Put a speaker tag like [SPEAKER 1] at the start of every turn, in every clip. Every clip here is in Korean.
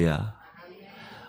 [SPEAKER 1] 할렐루야.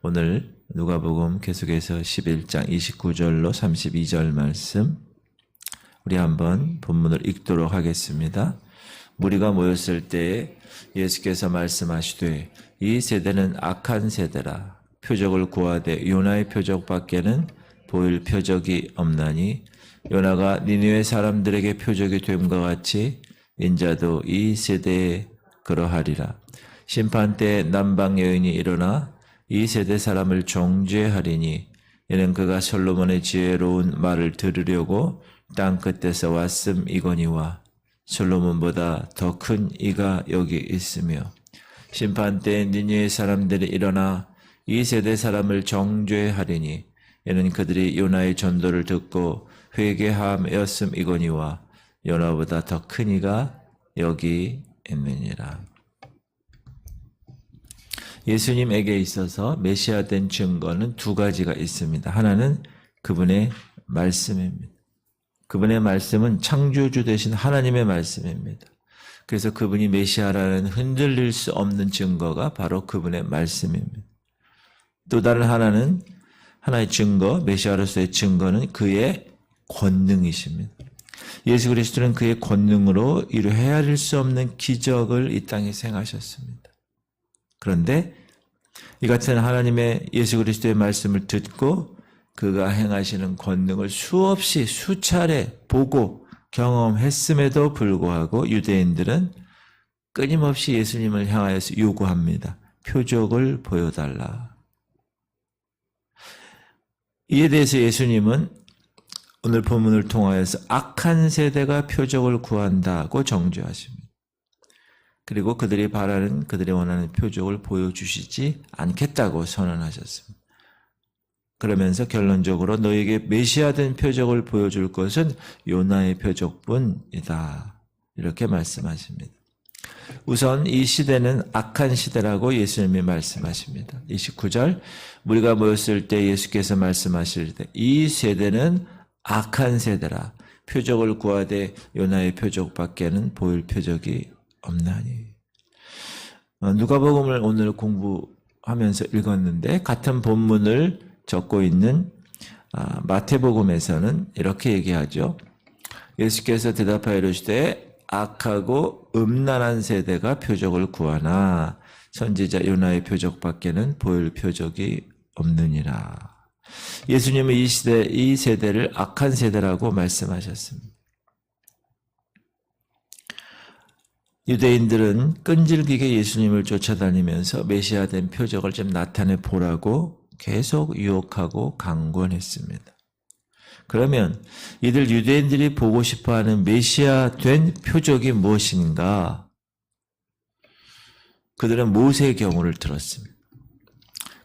[SPEAKER 1] 오늘 누가복음 계속해서 11장 29절로 32절 말씀 우리 한번 본문을 읽도록 하겠습니다. 무리가 모였을 때에 예수께서 말씀하시되 이 세대는 악한 세대라. 표적을 구하되 요나의 표적밖에는 보일 표적이 없나니 요나가 니느웨 사람들에게 표적이 됨과 같이 인자도 이 세대에 그러하리라. 심판때에 남방 여인이 일어나 이 세대 사람을 정죄하리니 이는 그가 솔로몬의 지혜로운 말을 들으려고 땅 끝에서 왔음이거니와 솔로몬보다 더 큰 이가 여기 있으며 심판때에 니느웨 사람들이 일어나 이 세대 사람을 정죄하리니 이는 그들이 요나의 전도를 듣고 회개함이었음이거니와 요나보다 더 큰 이가 여기 있느니라. 예수님에게 있어서 메시아된 증거는 두 가지가 있습니다. 하나는 그분의 말씀입니다. 그분의 말씀은 창조주 되신 하나님의 말씀입니다. 그래서 그분이 메시아라는 흔들릴 수 없는 증거가 바로 그분의 말씀입니다. 또 다른 하나의 증거, 메시아로서의 증거는 그의 권능이십니다. 예수 그리스도는 그의 권능으로 이루 헤아릴 수 없는 기적을 이 땅에 행하셨습니다. 그런데 이 같은 하나님의 예수 그리스도의 말씀을 듣고 그가 행하시는 권능을 수없이 수차례 보고 경험했음에도 불구하고 유대인들은 끊임없이 예수님을 향하여서 요구합니다. 표적을 보여달라. 이에 대해서 예수님은 오늘 본문을 통하여서 악한 세대가 표적을 구한다고 정죄하십니다. 그리고 그들이 바라는, 그들이 원하는 표적을 보여주시지 않겠다고 선언하셨습니다. 그러면서 결론적으로 너에게 메시아된 표적을 보여줄 것은 요나의 표적뿐이다. 이렇게 말씀하십니다. 우선 이 시대는 악한 시대라고 예수님이 말씀하십니다. 29절 무리가 모였을 때 예수께서 말씀하실 때 이 세대는 악한 세대라. 표적을 구하되 요나의 표적밖에는 보일 표적이 없나니. 누가복음을 오늘 공부하면서 읽었는데 같은 본문을 적고 있는 마태복음에서는 이렇게 얘기하죠. 예수께서 대답하여 이르시되 악하고 음란한 세대가 표적을 구하나 선지자 요나의 표적밖에는 보일 표적이 없느니라. 예수님은 이 세대를 악한 세대라고 말씀하셨습니다. 유대인들은 끈질기게 예수님을 쫓아다니면서 메시아된 표적을 좀 나타내 보라고 계속 유혹하고 강권했습니다. 그러면 이들 유대인들이 보고 싶어하는 메시아된 표적이 무엇인가? 그들은 모세의 경우를 들었습니다.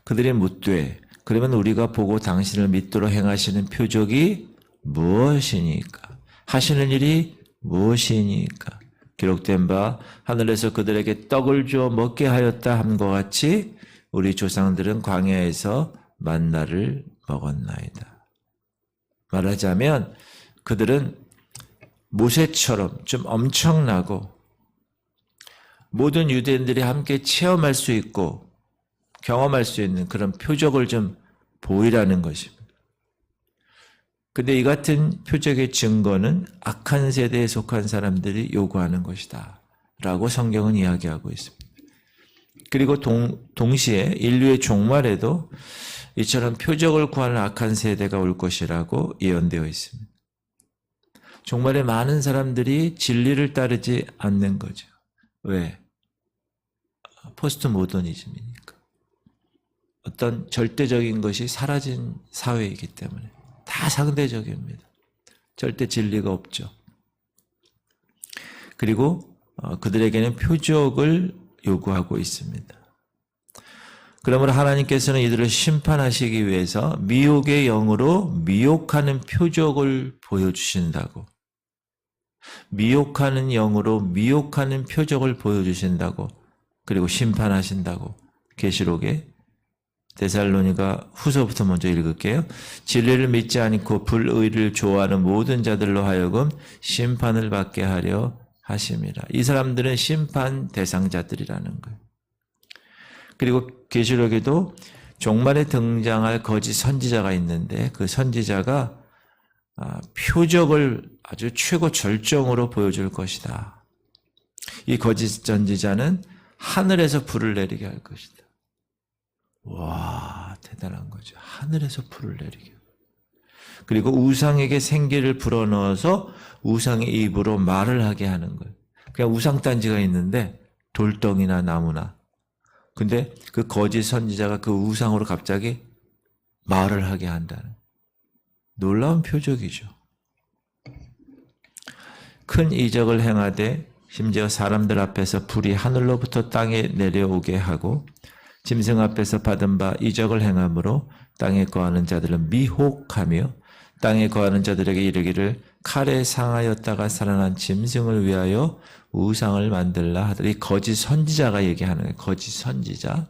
[SPEAKER 1] 그들이 묻되 그러면 우리가 보고 당신을 믿도록 행하시는 표적이 무엇이니까? 하시는 일이 무엇이니까? 기록된 바 하늘에서 그들에게 떡을 주어 먹게 하였다 함과 같이 우리 조상들은 광야에서 만나를 먹었나이다. 말하자면 그들은 모세처럼 좀 엄청나고 모든 유대인들이 함께 체험할 수 있고 경험할 수 있는 그런 표적을 좀 보이라는 것입니다. 근데 이 같은 표적의 증거는 악한 세대에 속한 사람들이 요구하는 것이다 라고 성경은 이야기하고 있습니다. 그리고 동시에 인류의 종말에도 이처럼 표적을 구하는 악한 세대가 올 것이라고 예언되어 있습니다. 종말에 많은 사람들이 진리를 따르지 않는 거죠. 왜? 포스트 모더니즘이니까. 어떤 절대적인 것이 사라진 사회이기 때문에 다 상대적입니다. 절대 진리가 없죠. 그리고 그들에게는 표적을 요구하고 있습니다. 그러므로 하나님께서는 이들을 심판하시기 위해서 미혹의 영으로 미혹하는 표적을 보여주신다고. 미혹하는 영으로 미혹하는 표적을 보여주신다고. 그리고 심판하신다고. 계시록에 데살로니가 후서부터 먼저 읽을게요. 진리를 믿지 않고 불의를 좋아하는 모든 자들로 하여금 심판을 받게 하려 하심이라. 이 사람들은 심판 대상자들이라는 거예요. 그리고 계시록에도 종말에 등장할 거짓 선지자가 있는데 그 선지자가 표적을 아주 최고 절정으로 보여줄 것이다. 이 거짓 선지자는 하늘에서 불을 내리게 할 것이다. 와, 대단한 거죠. 하늘에서 불을 내리게. 그리고 우상에게 생기를 불어넣어서 우상의 입으로 말을 하게 하는 거예요. 그냥 우상단지가 있는데 돌덩이나 나무나. 근데 그 거짓 선지자가 그 우상으로 갑자기 말을 하게 한다는 놀라운 표적이죠. 큰 이적을 행하되 심지어 사람들 앞에서 불이 하늘로부터 땅에 내려오게 하고 짐승 앞에서 받은 바 이적을 행함으로 땅에 거하는 자들은 미혹하며 땅에 거하는 자들에게 이르기를 칼에 상하였다가 살아난 짐승을 위하여 우상을 만들라 하더라. 이 거짓 선지자가 얘기하는 거예요. 거짓 선지자.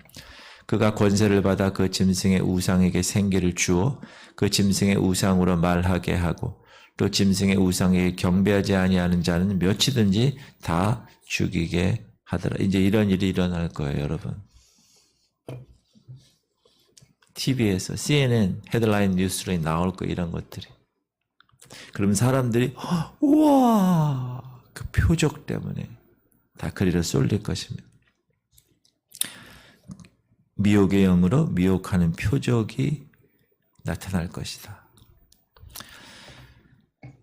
[SPEAKER 1] 그가 권세를 받아 그 짐승의 우상에게 생기를 주어 그 짐승의 우상으로 말하게 하고 또 짐승의 우상에게 경배하지 아니하는 자는 몇이든지 다 죽이게 하더라. 이제 이런 일이 일어날 거예요, 여러분. TV에서 CNN 헤드라인 뉴스로 나올 거 이런 것들이. 그러면 사람들이 우와 그 표적 때문에 다 그리로 쏠릴 것입니다. 미혹의 영으로 미혹하는 표적이 나타날 것이다.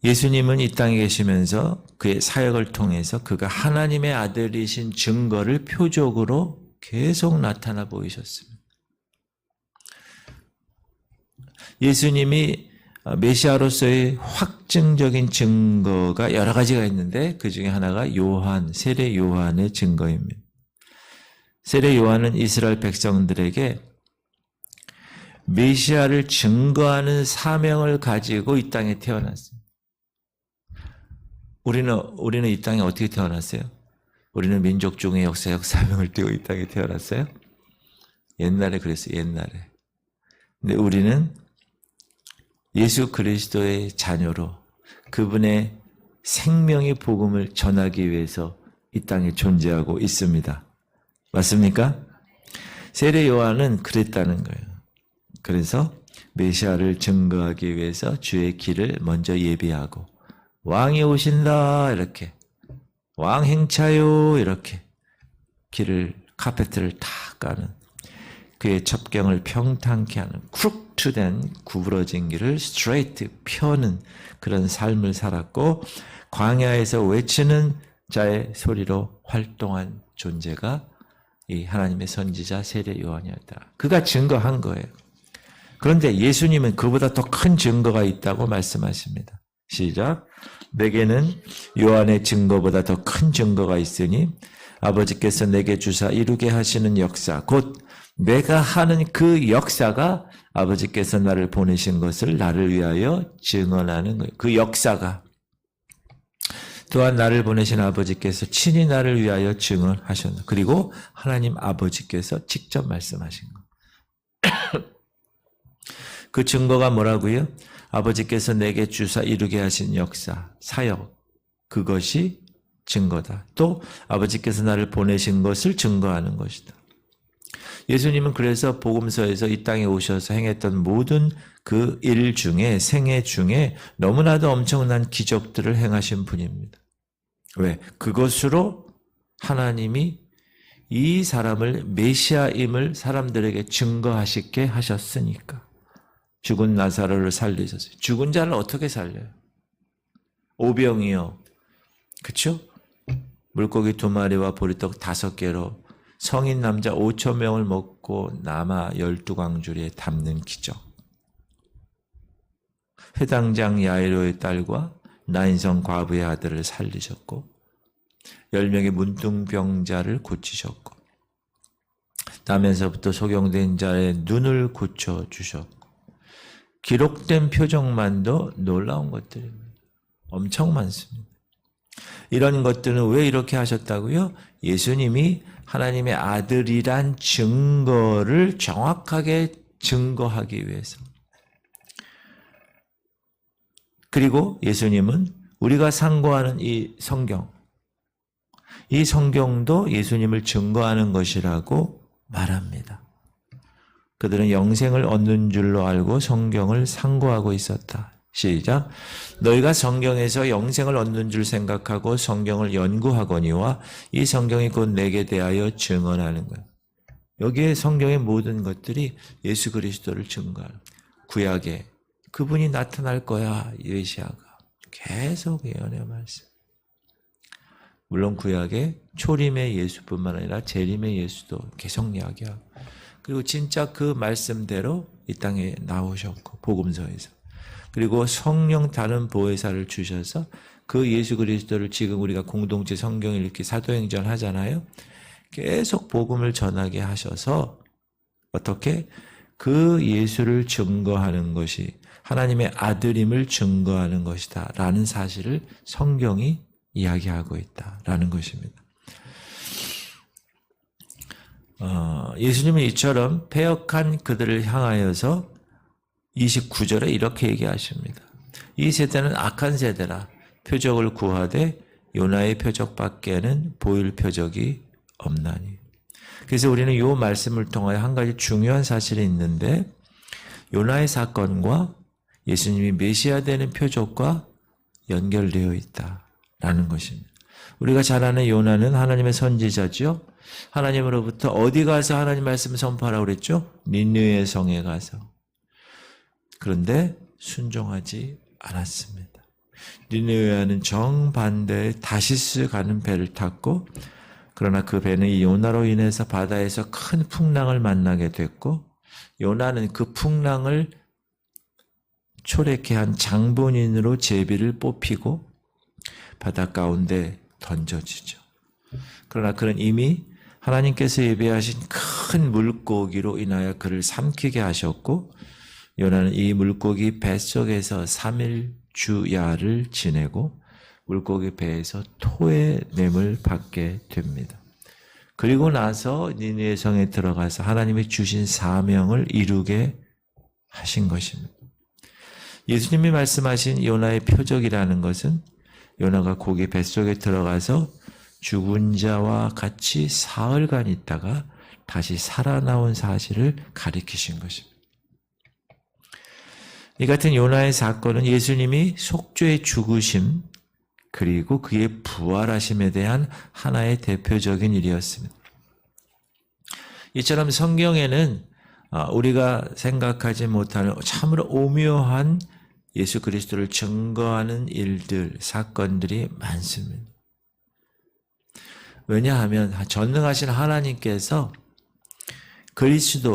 [SPEAKER 1] 예수님은 이 땅에 계시면서 그의 사역을 통해서 그가 하나님의 아들이신 증거를 표적으로 계속 나타나 보이셨습니다. 예수님이 메시아로서의 확증적인 증거가 여러 가지가 있는데 그 중에 하나가 요한, 세례 요한의 증거입니다. 세례 요한은 이스라엘 백성들에게 메시아를 증거하는 사명을 가지고 이 땅에 태어났습니다. 우리는 이 땅에 어떻게 태어났어요? 우리는 민족 중의 역사적 사명을 띠고 이 땅에 태어났어요? 옛날에 그랬어요. 옛날에. 근데 우리는 예수 그리스도의 자녀로 그분의 생명의 복음을 전하기 위해서 이 땅에 존재하고 있습니다. 맞습니까? 세례 요한은 그랬다는 거예요. 그래서 메시아를 증거하기 위해서 주의 길을 먼저 예비하고 왕이 오신다 이렇게 왕 행차요 이렇게 길을 카페트를 다 까는 그의 첩경을 평탄케 하는 크룩트된 구부러진 길을 스트레이트 펴는 그런 삶을 살았고 광야에서 외치는 자의 소리로 활동한 존재가 이 하나님의 선지자 세례 요한이었다. 그가 증거한 거예요. 그런데 예수님은 그보다 더 큰 증거가 있다고 말씀하십니다. 시작. 내게는 요한의 증거보다 더 큰 증거가 있으니 아버지께서 내게 주사 이루게 하시는 역사 곧 내가 하는 그 역사가 아버지께서 나를 보내신 것을 나를 위하여 증언하는 거예요. 그 역사가 또한 나를 보내신 아버지께서 친히 나를 위하여 증언하셨다. 그리고 하나님 아버지께서 직접 말씀하신 것. 그 증거가 뭐라고요? 아버지께서 내게 주사 이루게 하신 역사, 사역, 그것이 증거다. 또 아버지께서 나를 보내신 것을 증거하는 것이다. 예수님은 그래서 복음서에서 이 땅에 오셔서 행했던 모든 그 일 중에 생애 중에 너무나도 엄청난 기적들을 행하신 분입니다. 왜? 그것으로 하나님이 이 사람을 메시아임을 사람들에게 증거하시게 하셨으니까. 죽은 나사로를 살리셨어요. 죽은 자를 어떻게 살려요? 오병이요. 그렇죠? 물고기 2마리와 보리떡 5개로 성인 남자 5,000명을 먹고 남아 12광주리에 담는 기적. 회당장 야이로의 딸과 나인성 과부의 아들을 살리셨고 10명의 문둥병자를 고치셨고 나면서부터 소경된 자의 눈을 고쳐주셨고 기록된 표적만도 놀라운 것들입니다. 엄청 많습니다. 이런 것들은 왜 이렇게 하셨다고요? 예수님이 하나님의 아들이란 증거를 정확하게 증거하기 위해서. 그리고 예수님은 우리가 상고하는 이 성경도 예수님을 증거하는 것이라고 말합니다. 그들은 영생을 얻는 줄로 알고 성경을 상고하고 있었다. 시작. 너희가 성경에서 영생을 얻는 줄 생각하고 성경을 연구하거니와 이 성경이 곧 내게 대하여 증언하는 것. 여기에 성경의 모든 것들이 예수 그리스도를 증거하는, 구약에 그분이 나타날 거야, 예시야가 계속 예언의 말씀. 물론 구약에 초림의 예수뿐만 아니라 재림의 예수도 계속 이야기하고, 그리고 진짜 그 말씀대로 이 땅에 나오셨고, 복음서에서. 그리고 성령 다른 보혜사를 주셔서 그 예수 그리스도를 지금 우리가 공동체 성경을 이렇게 사도행전 하잖아요. 계속 복음을 전하게 하셔서 어떻게 그 예수를 증거하는 것이 하나님의 아들임을 증거하는 것이다 라는 사실을 성경이 이야기하고 있다라는 것입니다. 예수님은 이처럼 패역한 그들을 향하여서 29절에 이렇게 얘기하십니다. 이 세대는 악한 세대라. 표적을 구하되 요나의 표적밖에는 보일 표적이 없나니. 그래서 우리는 이 말씀을 통하여 한 가지 중요한 사실이 있는데, 요나의 사건과 예수님이 메시아 되는 표적과 연결되어 있다라는 것입니다. 우리가 잘 아는 요나는 하나님의 선지자죠. 하나님으로부터 어디 가서 하나님 말씀을 선포하라고 그랬죠? 니느웨 성에 가서. 그런데 순종하지 않았습니다. 니느웨와는 정반대의 다시스 가는 배를 탔고, 그러나 그 배는 이 요나로 인해서 바다에서 큰 풍랑을 만나게 됐고, 요나는 그 풍랑을 초래케 한 장본인으로 제비를 뽑히고 바다 가운데 던져지죠. 그러나 그는 이미 하나님께서 예비하신 큰 물고기로 인하여 그를 삼키게 하셨고, 요나는 이 물고기 뱃속에서 3일 주야를 지내고 물고기 배에서 토해냄을 받게 됩니다. 그리고 나서 니느웨 성에 들어가서 하나님이 주신 사명을 이루게 하신 것입니다. 예수님이 말씀하신 요나의 표적이라는 것은 요나가 고기 뱃속에 들어가서 죽은 자와 같이 사흘간 있다가 다시 살아나온 사실을 가리키신 것입니다. 이 같은 요나의 사건은 예수님이 속죄의 죽으심 그리고 그의 부활하심에 대한 하나의 대표적인 일이었습니다. 이처럼 성경에는 우리가 생각하지 못하는 참으로 오묘한 예수 그리스도를 증거하는 일들, 사건들이 많습니다. 왜냐하면 전능하신 하나님께서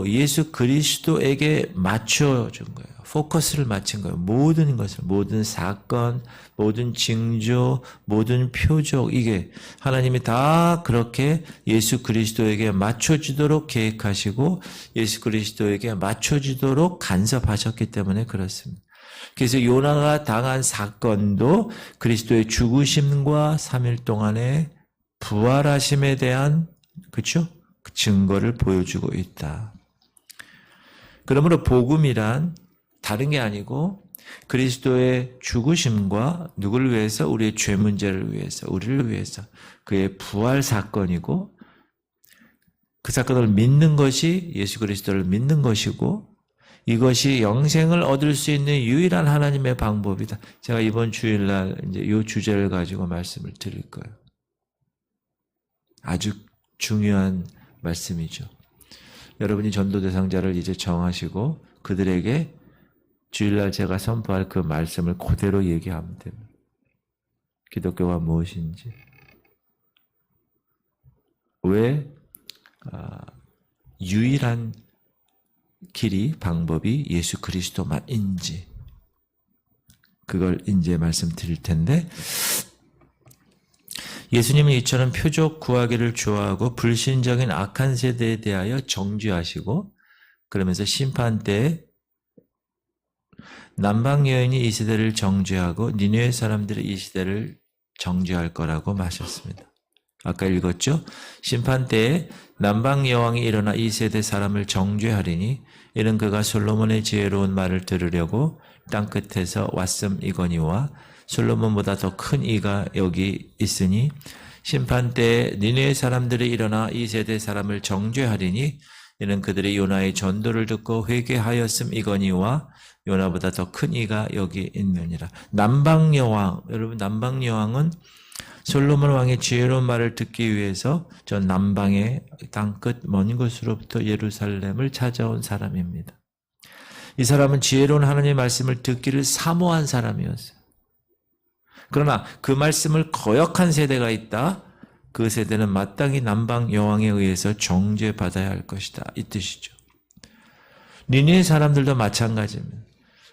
[SPEAKER 1] 예수 그리스도에게 맞춰준 거예요. 포커스를 맞춘 거예요. 모든 것을, 모든 사건, 모든 징조, 모든 표적, 이게 하나님이 다 그렇게 예수 그리스도에게 맞춰주도록 계획하시고 예수 그리스도에게 맞춰주도록 간섭하셨기 때문에 그렇습니다. 그래서 요나가 당한 사건도 그리스도의 죽으심과 3일 동안의 부활하심에 대한, 그렇죠? 그 증거를 보여주고 있다. 그러므로 복음이란 다른 게 아니고 그리스도의 죽으심과 누구를 위해서? 우리의 죄 문제를 위해서, 우리를 위해서 그의 부활 사건이고, 그 사건을 믿는 것이 예수 그리스도를 믿는 것이고, 이것이 영생을 얻을 수 있는 유일한 하나님의 방법이다. 제가 이번 주일날 이제 이 주제를 가지고 말씀을 드릴 거예요. 아주 중요한 말씀이죠. 여러분이 전도 대상자를 이제 정하시고 그들에게 주일날 제가 선포할 그 말씀을 그대로 얘기하면 됩니다. 기독교가 무엇인지, 왜 유일한 길이, 방법이 예수 그리스도만인지, 그걸 이제 말씀드릴 텐데, 예수님은 이처럼 표적 구하기를 좋아하고 불신적인 악한 세대에 대하여 정죄하시고, 그러면서 심판 때에 남방 여인이 이 시대를 정죄하고 니느웨 사람들이 이 시대를 정죄할 거라고 마셨습니다. 아까 읽었죠? 심판 때에 남방 여왕이 일어나 이 세대 사람을 정죄하리니 이는 그가 솔로몬의 지혜로운 말을 들으려고 땅끝에서 왔음이거니와 솔로몬보다 더 큰 이가 여기 있으니 심판 때에 니느웨 사람들이 일어나 이 세대 사람을 정죄하리니 이는 그들이 요나의 전도를 듣고 회개하였음이거니와 요나보다 더 큰 이가 여기 있느니라. 남방여왕, 여러분 남방여왕은 솔로몬 왕의 지혜로운 말을 듣기 위해서 저 남방의 땅끝 먼 곳으로부터 예루살렘을 찾아온 사람입니다. 이 사람은 지혜로운 하나님의 말씀을 듣기를 사모한 사람이었어요. 그러나 그 말씀을 거역한 세대가 있다. 그 세대는 마땅히 남방 여왕에 의해서 정죄받아야 할 것이다. 이 뜻이죠. 니느웨 사람들도 마찬가지입니다.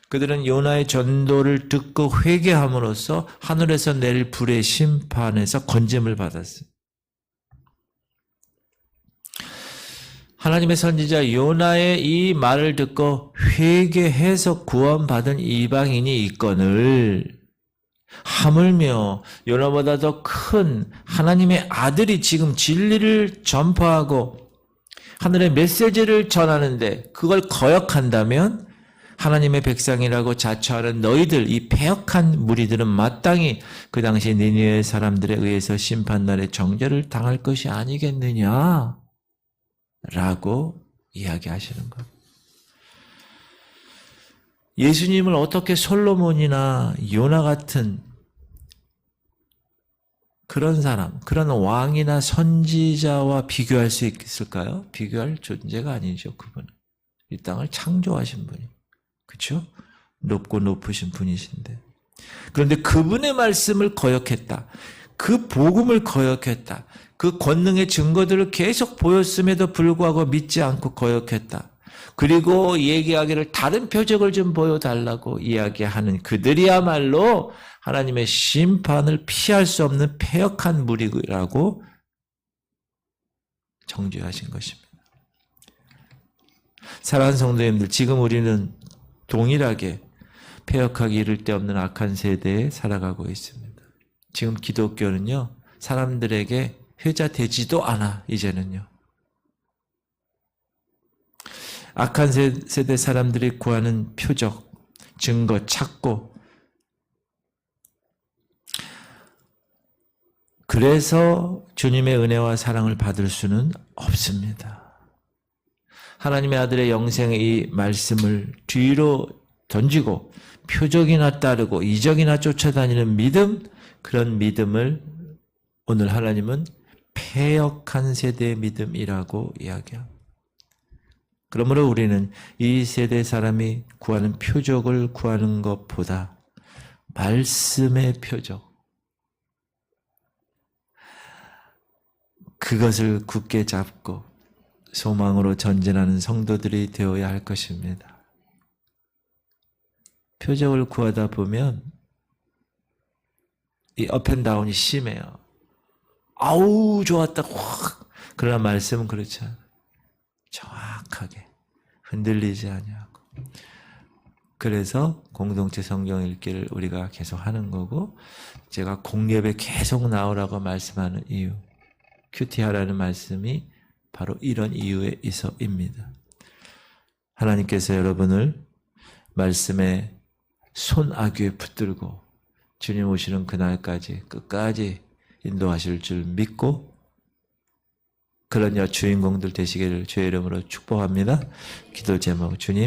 [SPEAKER 1] 그들은 요나의 전도를 듣고 회개함으로써 하늘에서 내릴 불의 심판에서 건짐을 받았어요. 하나님의 선지자 요나의 이 말을 듣고 회개해서 구원받은 이방인이 있거늘 하물며 요나보다 더 큰 하나님의 아들이 지금 진리를 전파하고 하늘의 메시지를 전하는데 그걸 거역한다면 하나님의 백성이라고 자처하는 너희들 이 패역한 무리들은 마땅히 그 당시 니느웨 사람들에 의해서 심판날에 정죄를 당할 것이 아니겠느냐 라고 이야기하시는 것. 예수님을 어떻게 솔로몬이나 요나 같은 그런 사람, 그런 왕이나 선지자와 비교할 수 있을까요? 비교할 존재가 아니죠. 그분은 이 땅을 창조하신 분이, 그렇죠? 높고 높으신 분이신데, 그런데 그분의 말씀을 거역했다. 그 복음을 거역했다. 그 권능의 증거들을 계속 보였음에도 불구하고 믿지 않고 거역했다. 그리고 얘기하기를 다른 표적을 좀 보여달라고 이야기하는 그들이야말로 하나님의 심판을 피할 수 없는 패역한 무리라고 정죄하신 것입니다. 사랑하는 성도님들, 지금 우리는 동일하게 패역하기 이를 데 없는 악한 세대에 살아가고 있습니다. 지금 기독교는요, 사람들에게 회자되지도 않아, 이제는요. 악한 세대 사람들이 구하는 표적, 증거 찾고, 그래서 주님의 은혜와 사랑을 받을 수는 없습니다. 하나님의 아들의 영생의 이 말씀을 뒤로 던지고 표적이나 따르고 이적이나 쫓아다니는 믿음, 그런 믿음을 오늘 하나님은 패역한 세대의 믿음이라고 이야기합니다. 그러므로 우리는 이 세대 사람이 구하는 표적을 구하는 것보다 말씀의 표적, 그것을 굳게 잡고 소망으로 전진하는 성도들이 되어야 할 것입니다. 표적을 구하다 보면 이 업앤다운이 심해요. 아우 좋았다 확. 그러나 말씀은 그렇지 않아요. 정확하게 흔들리지 아니하고. 그래서 공동체 성경 읽기를 우리가 계속 하는 거고, 제가 공예배 계속 나오라고 말씀하는 이유, 큐티하라는 말씀이 바로 이런 이유에 있어입니다. 하나님께서 여러분을 말씀의 손아귀에 붙들고 주님 오시는 그날까지 끝까지 인도하실 줄 믿고 그런 주인공들 되시기를 주의 이름으로 축복합니다. 기도 제목, 주님